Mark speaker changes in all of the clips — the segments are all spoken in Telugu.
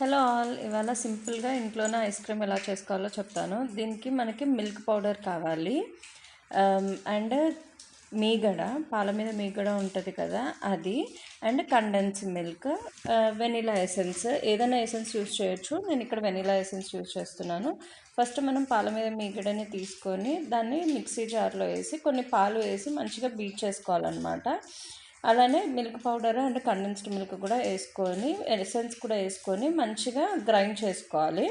Speaker 1: హలో ఆల్, ఇవాళ సింపుల్గా ఇంట్లోనే ఐస్ క్రీమ్ ఎలా చేసుకోవాలో చెప్తాను. దీనికి మనకి మిల్క్ పౌడర్ కావాలి. అండ్ మీగడ, పాల మీద మీగడ ఉంటుంది కదా అది, and condense milk, vanilla essence, ఏదైనా ఎసెన్స్ యూస్ చేయొచ్చు. నేను ఇక్కడ వెనిలా ఎసెన్స్ యూస్ చేస్తున్నాను. ఫస్ట్ మనం పాల మీద మీగడని తీసుకొని దాన్ని మిక్సీ జార్లో వేసి కొన్ని పాలు వేసి మంచిగా బీట్ చేసుకోవాలన్నమాట. అలానే milk powder and condensed milk కూడా వేసుకొని, ఎసెన్స్ కూడా వేసుకొని మంచిగా గ్రైండ్ చేసుకోవాలి.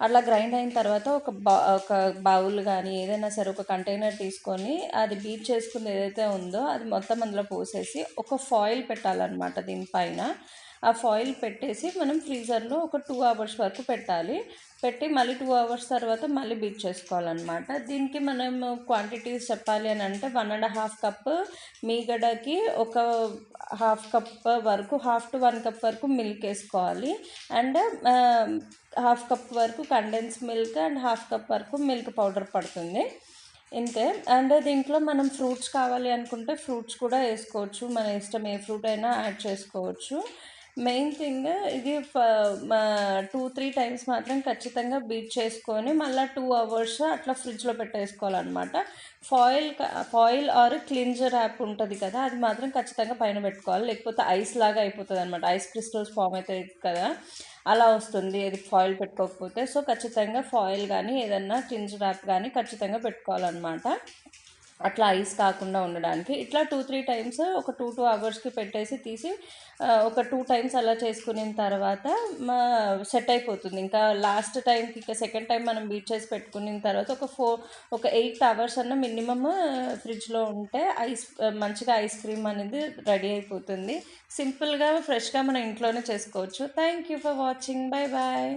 Speaker 1: అట్లా గ్రైండ్ అయిన తర్వాత ఒక బౌల్ కానీ ఏదైనా సరే ఒక కంటైనర్ తీసుకొని అది బీట్ చేసుకుని ఏదైతే ఉందో అది మొత్తం అందులో పోసేసి ఒక ఫాయిల్ పెట్టాలన్నమాట దీనిపైన. ఆ ఫాయిల్ పెట్టేసి మనం ఫ్రీజర్లో ఒక 2 అవర్స్ వరకు పెట్టాలి. పెట్టి మళ్ళీ 2 అవర్స్ తర్వాత మళ్ళీ బీట్ చేసుకోవాలన్నమాట. దీనికి మనం క్వాంటిటీస్ చెప్పాలి అని అంటే 1.5 కప్ మీగడకి ఒక హాఫ్ కప్ వరకు, హాఫ్ టు 1 కప్ వరకు మిల్క్ వేసుకోవాలి. అండ్ హాఫ్ కప్ వరకు condense milk and half cup వరకు మిల్క్ పౌడర్ పడుతుంది. ఇంతే. అండ్ దీంట్లో మనం ఫ్రూట్స్ కావాలి అనుకుంటే ఫ్రూట్స్ కూడా వేసుకోవచ్చు. మన ఇష్టం, ఏ ఫ్రూట్ అయినా యాడ్ చేసుకోవచ్చు. మెయిన్ థింగ్ ఇది 2-3 టైమ్స్ మాత్రం ఖచ్చితంగా బీట్ చేసుకొని మళ్ళీ 2 అవర్స్ అట్లా ఫ్రిడ్జ్లో పెట్టేసుకోవాలన్నమాట. ఫాయిల్ ఆర్ క్లింజర్ యాప్ ఉంటుంది కదా, అది మాత్రం ఖచ్చితంగా పైన పెట్టుకోవాలి. లేకపోతే ఐస్ లాగా అయిపోతుంది అనమాట. ఐస్ క్రిస్టల్స్ ఫామ్ అవుతాయి కదా, అలా వస్తుంది ఇది ఫాయిల్ పెట్టుకోకపోతే. సో ఖచ్చితంగా ఫాయిల్ కానీ ఏదన్నా క్లింజర్ యాప్ కానీ ఖచ్చితంగా పెట్టుకోవాలన్నమాట, అట్లా ఐస్ కాకుండా ఉండడానికి. ఇట్లా 2-3 టైమ్స్ ఒక 2 అవర్స్కి పెట్టేసి తీసి ఒక 2 టైమ్స్ అలా చేసుకున్న తర్వాత సెట్ అయిపోతుంది. ఇంకా లాస్ట్ టైంకి, ఇంకా సెకండ్ టైం మనం బీట్ చేసి పెట్టుకున్న తర్వాత ఒక 8 అవర్స్ అన్న మినిమమ్ ఫ్రిడ్జ్లో ఉంటే మంచిగా ఐస్ క్రీమ్ అనేది రెడీ అయిపోతుంది. సింపుల్గా ఫ్రెష్గా మన ఇంట్లోనే చేసుకోవచ్చు. Thank you for watching. Bye bye.